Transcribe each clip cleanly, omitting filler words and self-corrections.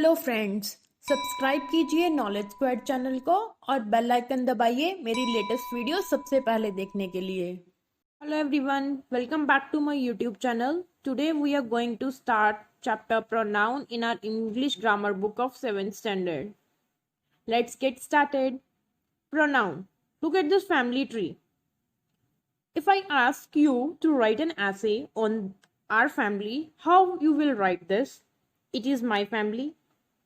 Hello friends, subscribe कीजिए knowledge squad channel को और बेल आइकन दबाइए मेरी लेटेस्ट वीडियो सबसे पहले देखने के लिए। Hello everyone, welcome back to my YouTube channel. Today we are going to start chapter pronoun in our English grammar book of 7th standard. Let's get started. Pronoun. Look at this family tree. If I ask you to write an essay on our family, how you will write this? It is my family.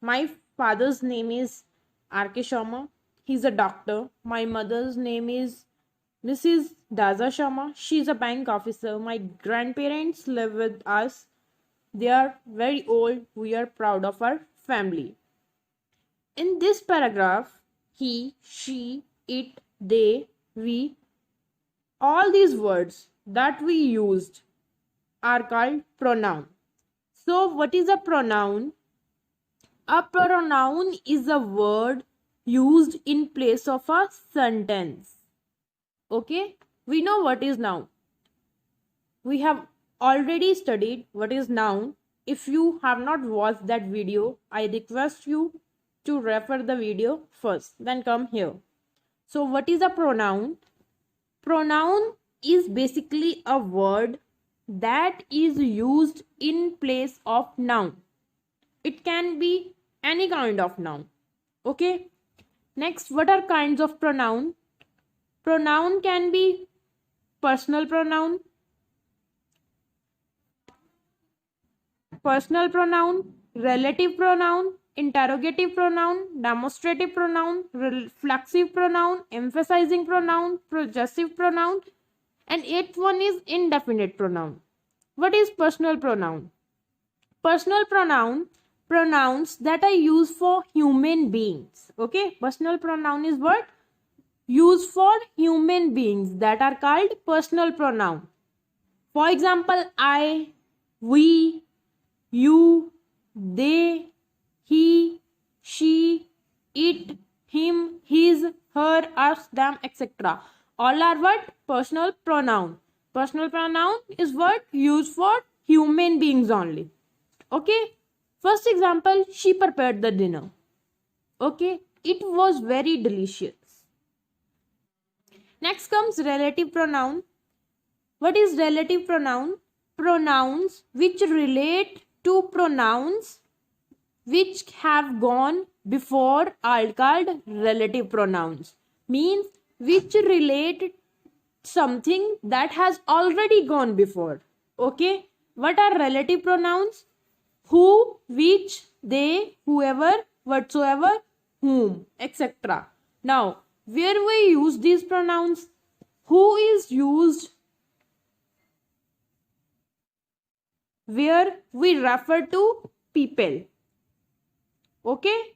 My father's name is R.K. Sharma. He's a doctor. My mother's name is Mrs. Daza Sharma. She's a bank officer. My grandparents live with us. They are very old. We are proud of our family. In this paragraph, he, she, it, they, we, all these words that we used are called pronoun. So, what is a pronoun? A pronoun is a word used in place of a sentence. Okay, we know what is noun. We have already studied what is noun. If you have not watched that video, I request you to refer the video first, then come here. So what is a pronoun? Pronoun is basically a word that is used in place of noun. It can be any kind of noun. Okay, next, what are kinds of pronoun? Pronoun can be personal pronoun, relative pronoun, interrogative pronoun, demonstrative pronoun, reflexive pronoun, emphasizing pronoun, possessive pronoun, and eighth one is indefinite pronoun. What is personal pronoun? Personal pronoun, pronouns that are used for human beings. Okay, personal pronoun is what? Used for human beings, that are called personal pronoun. For example, I, we, you, they, he, she, it, him, his, her, us, them, etc. All are what? Personal pronoun. Personal pronoun is what? Used for human beings only. Okay. First example, she prepared the dinner. Okay. It was very delicious. Next comes relative pronoun. What is relative pronoun? Pronouns which relate to pronouns which have gone before are called relative pronouns. Means which relate something that has already gone before. Okay, what are relative pronouns? Who, which, they, whoever, whatsoever, whom, etc. Now, where we use these pronouns? Who is used where we refer to people. Okay,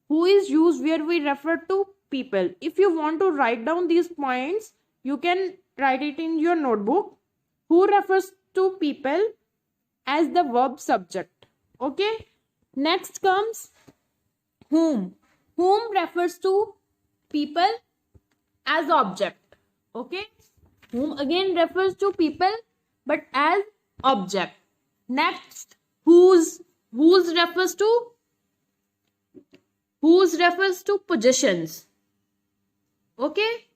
who is used where we refer to people. If you want to write down these points, you can write it in your notebook. Who refers to people as the verb subject. Okay, next comes whom. Whom refers to people as object. Okay, whom again refers to people but as object. Next, whose refers to possessions. Okay,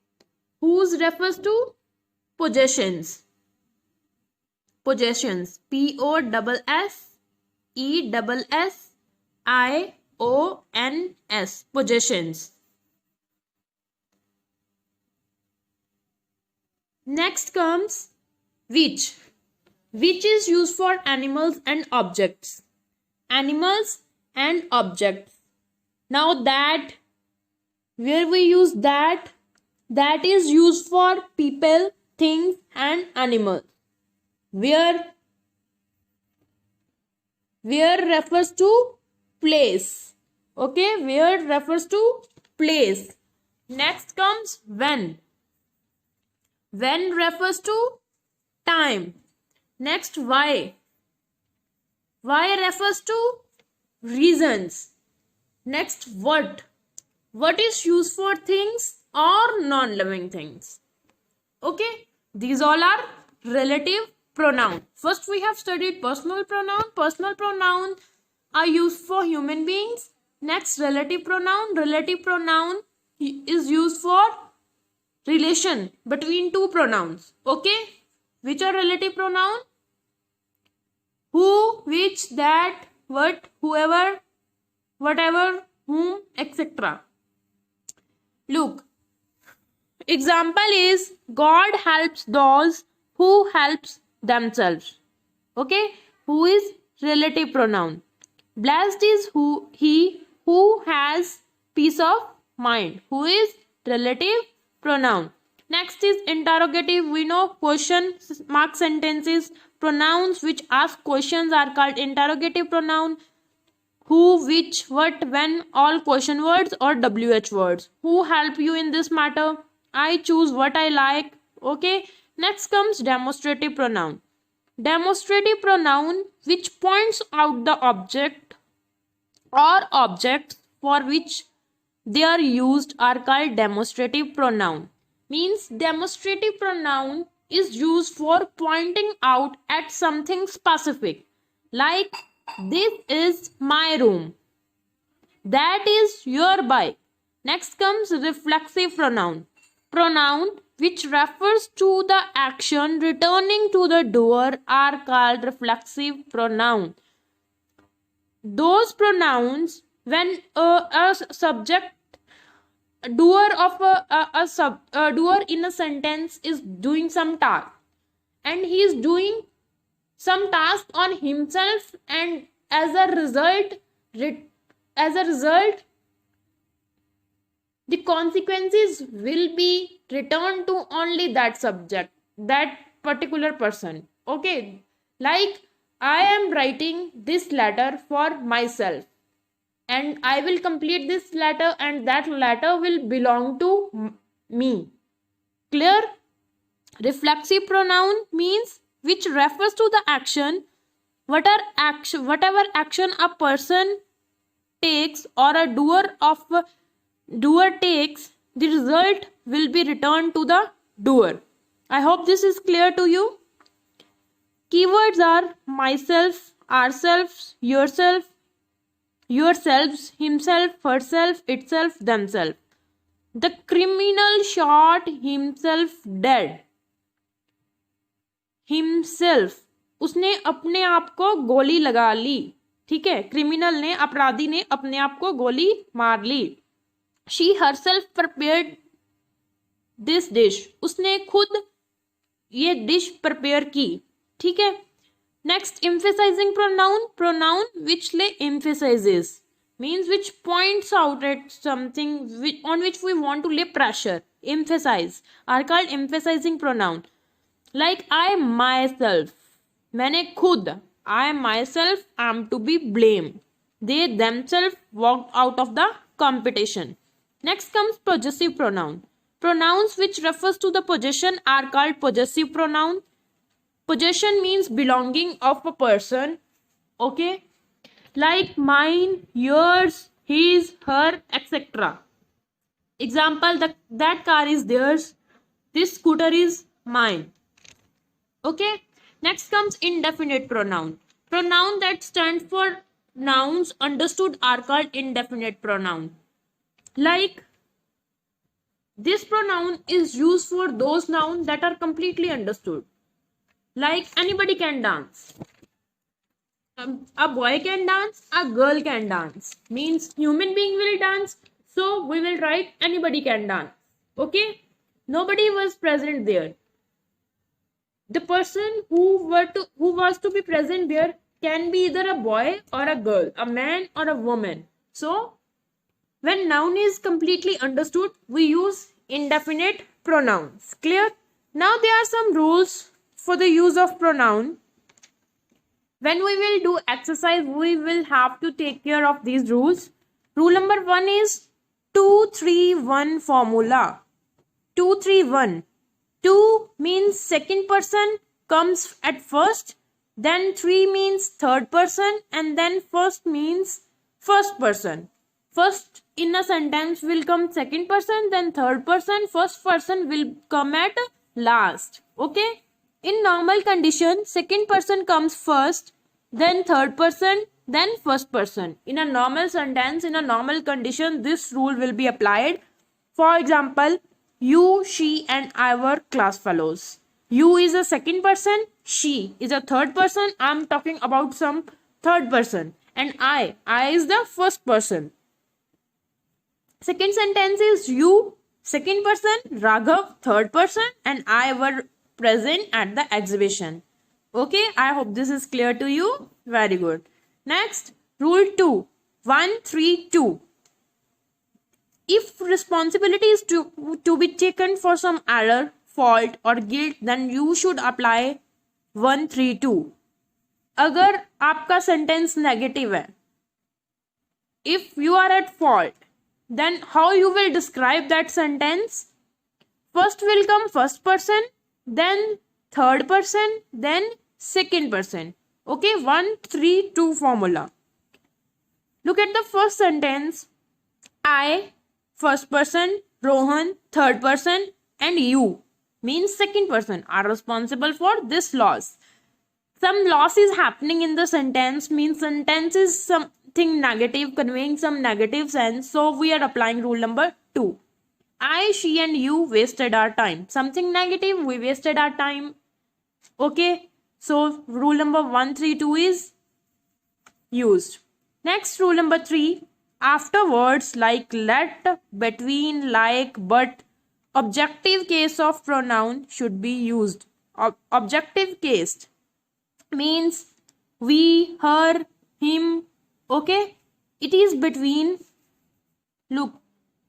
whose refers to possessions. Possessions. Possessions. Possessions. Next comes which. Which is used for animals and objects. Animals and objects. Now that, where we use that is used for people, things and animals. Where refers to place. Okay, where refers to place. Next comes when. When refers to time. Next, why. Why refers to reasons. Next, what. What is used for things or non-living things. Okay, these all are relative pronoun. First we have studied personal pronoun. Personal pronoun are used for human beings. Next, relative pronoun. Relative pronoun is used for relation between two pronouns. Okay, which are relative pronoun? Who, which, that, what, whoever, whatever, whom, etc. Look, example is God helps those who helps themselves. Okay, who is relative pronoun. Blessed is he who has peace of mind. Who is relative pronoun. Next is interrogative. We know question mark sentences. Pronouns which ask questions are called interrogative pronoun. Who, which, what, when, all question words or WH words. Who help you in this matter? I choose what I like. Okay. Next comes demonstrative pronoun. Demonstrative pronoun which points out the object or objects for which they are used are called demonstrative pronoun. Means demonstrative pronoun is used for pointing out at something specific. Like, this is my room. That is your bike. Next comes reflexive pronoun. Pronoun which refers to the action returning to the doer are called reflexive pronoun. Those pronouns when a subject doer of a doer in a sentence is doing some task and he is doing some task on himself, and as a result the consequences will be returned to only that subject, that particular person. Okay, like I am writing this letter for myself and I will complete this letter and that letter will belong to me. Clear? Reflexive pronoun means which refers to the action, whatever action a person takes or a doer takes, the result will be returned to the doer. I hope this is clear to you. Keywords are myself, ourselves, yourself, yourselves, himself, herself, itself, themselves. The criminal shot himself dead. Himself, उसने अपने आप को गोली लगा ली. ठीक है, criminal ने, अपराधी ने अपने आप को गोली मार ली. She herself prepared this dish. उसने खुद ये डिश प्रिपेयर की. ठीक है. Next, emphasizing pronoun. Pronoun which lay emphasizes, means which points out at something on which we want to lay pressure, emphasize, are called emphasizing pronoun. Like I myself, मैंने खुद, I myself am to be blamed. They themselves walked out of the competition. Next comes possessive pronoun. Pronouns which refers to the possession are called possessive pronoun. Possession means belonging of a person. Okay, like mine, yours, his, her, etc. Example, that car is theirs. This scooter is mine. Okay. Next comes indefinite pronoun. Pronoun that stand for nouns understood are called indefinite pronoun. Like, this pronoun is used for those nouns that are completely understood. Like, anybody can dance. A boy can dance, a girl can dance. Means human being will dance, so we will write anybody can dance. Okay? Nobody was present there. The person who was to be present there can be either a boy or a girl, a man or a woman. So, when noun is completely understood, we use indefinite pronouns. Clear? Now there are some rules for the use of pronoun. When we will do exercise, we will have to take care of these rules. Rule number 1 is 2-3-1 formula. 2-3-1. 2 means second person comes at first, then 3 means third person, and then first means first person. First in a sentence will come second person, then third person, first person will come at last. Okay? In normal condition, second person comes first, then third person, then first person. In a normal sentence, in a normal condition, this rule will be applied. For example, you, she, and I were class fellows. You is a second person, she is a third person. I'm talking about some third person. And I is the first person. Second sentence is you, second person, Raghav, third person, and I were present at the exhibition. Okay, I hope this is clear to you. Very good. Next, rule 2. 1, 3, 2. If responsibility is to be taken for some error, fault or guilt, then you should apply 1, 3, 2. अगर आपका sentence negative है, if you are at fault, then how you will describe that sentence? First will come first person, then third person, then second person. Okay, 1, 3, 2 formula. Look at the first sentence. I, first person, Rohan, third person, and you, means second person, are responsible for this loss. Some loss is happening in the sentence, means sentence is something negative, conveying some negative sense. So we are applying rule number 2. I, she, and you wasted our time. Something negative, we wasted our time. Okay, so rule number 1, 3, 2 is used. Next, rule number 3. After words like let, between, like, but, objective case of pronoun should be used. Objective case means we, her, him. Okay, it is between. Look,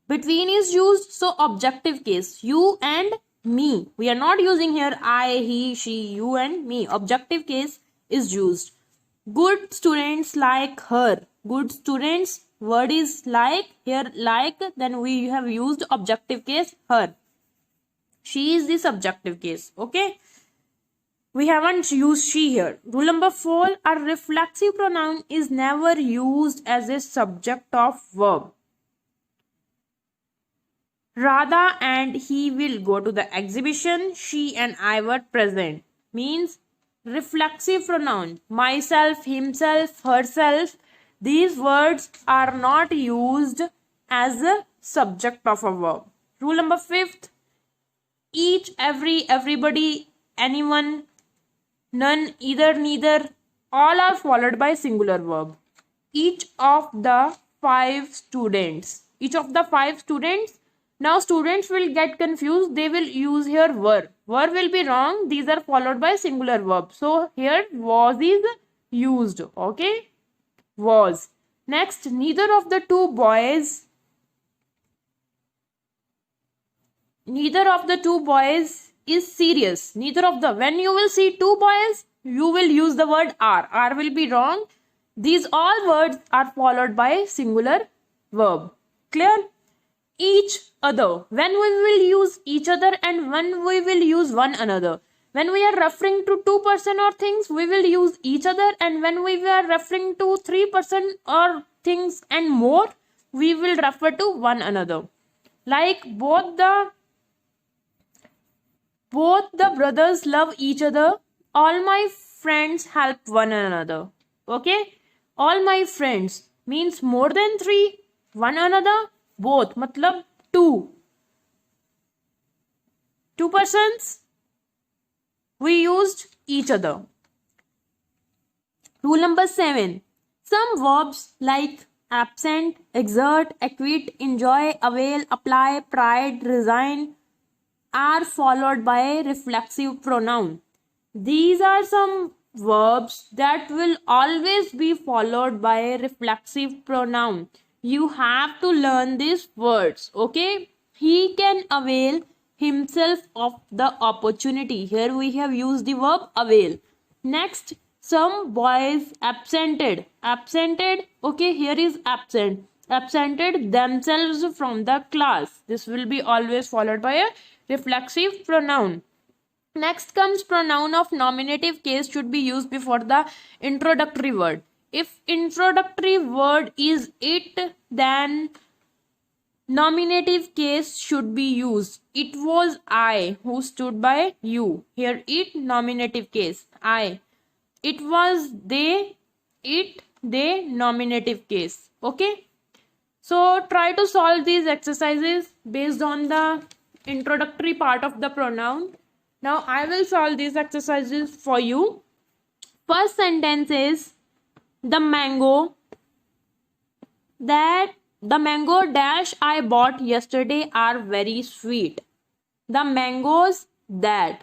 between is used, so objective case, you and me. We are not using here I, he, she, you and me. Objective case is used. Good students like her. Good students, word is like, here like, then we have used objective case her. She is the subjective case. Okay, we haven't used she here. Rule number 4, a reflexive pronoun is never used as a subject of verb. Radha and he will go to the exhibition. She and I were present. Means reflexive pronoun. Myself, himself, herself. These words are not used as a subject of a verb. Rule number 5. Each, every, everybody, anyone, none, either, neither, all are followed by singular verb. Each of the 5 students. Each of the 5 students. Now students will get confused. They will use here were. Were will be wrong. These are followed by singular verb. So here was is used. Okay. Was. Next, neither of the two boys is serious. Neither of the. When you will see two boys, you will use the word are. Are will be wrong. These all words are followed by singular verb. Clear? Each other. When we will use each other and when we will use one another. When we are referring to 2 person or things, we will use each other, and when we are referring to 3 person or things and more, we will refer to one another. Like both the brothers love each other. All my friends help one another. Okay? All my friends means more than 3, one another, both. Matlab 2 persons. We used each other. Rule number 7. Some verbs like absent, exert, acquit, enjoy, avail, apply, pride, resign are followed by a reflexive pronoun. These are some verbs that will always be followed by a reflexive pronoun. You have to learn these words. Okay? He can avail himself of the opportunity. Here we have used the verb avail. Next, some boys absented. Okay, here is absent. Absented themselves from the class. This will be always followed by a reflexive pronoun. Next comes pronoun of nominative case should be used before the introductory word. If introductory word is it, then nominative case should be used. It was I who stood by you. Here it, nominative case, I. It was they, it the nominative case. Okay. So try to solve these exercises based on the introductory part of the pronoun. Now I will solve these exercises for you. First sentence is the mango dash I bought yesterday are very sweet. The mangoes that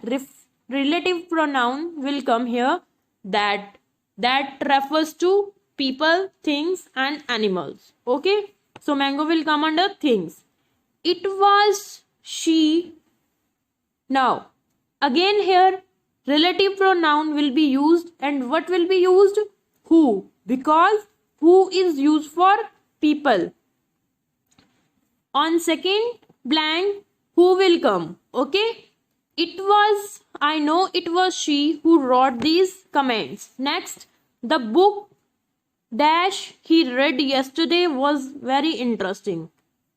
relative pronoun will come here, that refers to people, things and animals. Okay, so mango will come under things. It was she. Now again here relative pronoun will be used, and what will be used? Who, because who is used for people. On second blank, who will come? Okay, it was, I know it was she who wrote these comments. Next, the book dash he read yesterday was very interesting.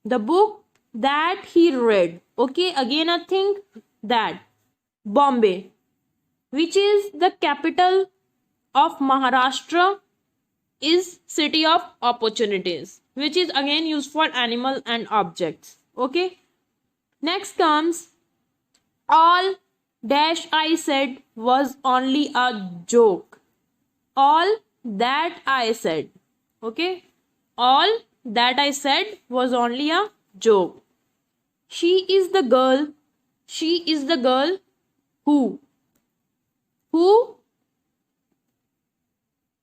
The book that he read. Okay, again I think that Bombay, which is the capital of Maharashtra, is city of opportunities, which is again used for animal and objects. Okay, next comes all dash I said was only a joke. All that I said. Okay, all that I said was only a joke. She is the girl who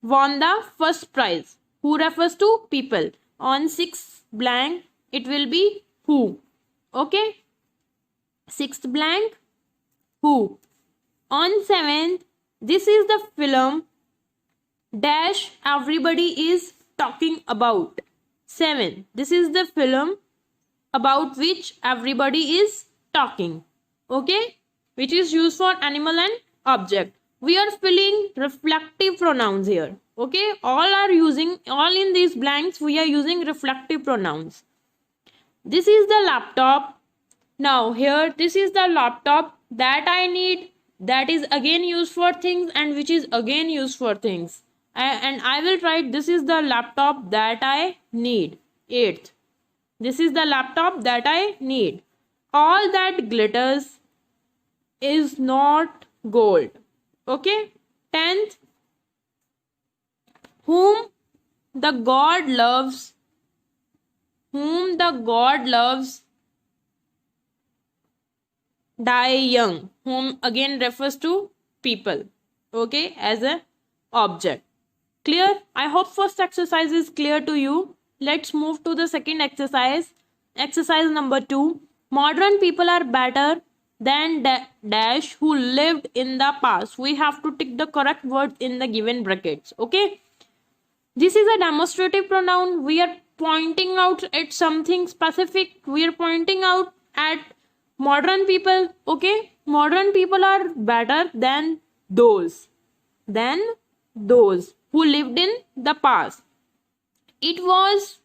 won the first prize. Who refers to people. On 6 blank, it will be who. Okay, 6th blank, who. On 7th, this is the film dash everybody is talking about. 7, this is the film about which everybody is talking. Okay, which is used for animal and object. We are filling reflective pronouns here. Okay, all in these blanks we are using reflective pronouns. This is the laptop. Now here, this is the laptop that I need. That is again used for things, and which is again used for things. And I will write, this is the laptop that I need. 8th, this is the laptop that I need. All that glitters is not gold. Okay, 10th, whom the god loves die young. Whom again refers to people. Okay, as a object. Clear? I hope first exercise is clear to you. Let's move to the second exercise. Exercise number 2. Modern people are better than dash who lived in the past. We have to tick the correct word in the given brackets. Okay, this is a demonstrative pronoun. We are pointing out at something specific. We are pointing out at modern people. Okay, modern people are better than those who lived in the past. It was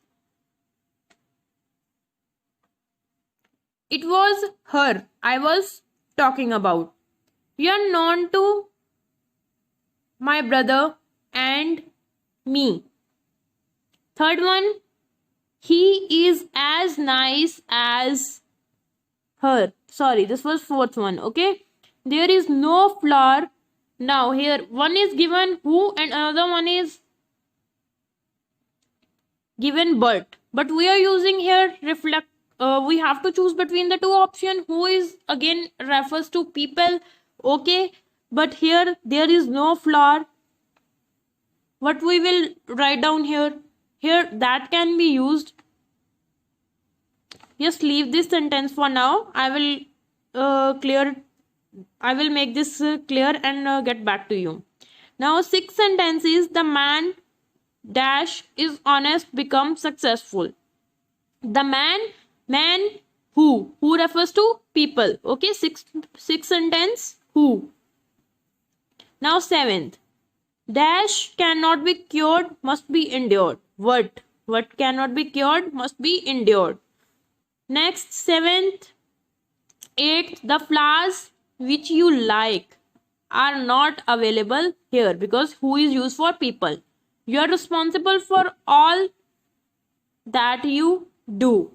her I was talking about. You are known to my brother and me. Third one, he is as nice as her. Sorry, this was fourth one. Okay, there is no flower. Now here one is given who and another one is given but we are using here reflect. We have to choose between the two options. Who is again refers to people. Okay, but here there is no flower. What we will write down here that can be used. Just leave this sentence for now. I will make this clear and get back to you. Now 6th sentence is the man dash is honest become successful. The man who refers to people. Okay, sixth sentence, who. Now 7th, dash cannot be cured must be endured. What cannot be cured must be endured. Next 7th, 8th, the flowers which you like are not available here, because who is used for people. You are responsible for all that you do.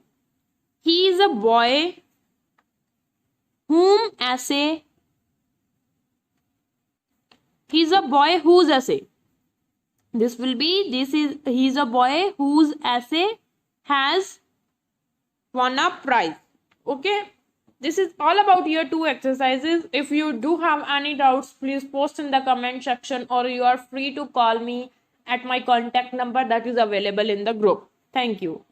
He is a boy whom essay. He is a boy whose essay. This will be, he is a boy whose essay has won a prize. Okay, this is all about your 2 exercises. If you do have any doubts, please post in the comment section, or you are free to call me at my contact number that is available in the group. Thank you.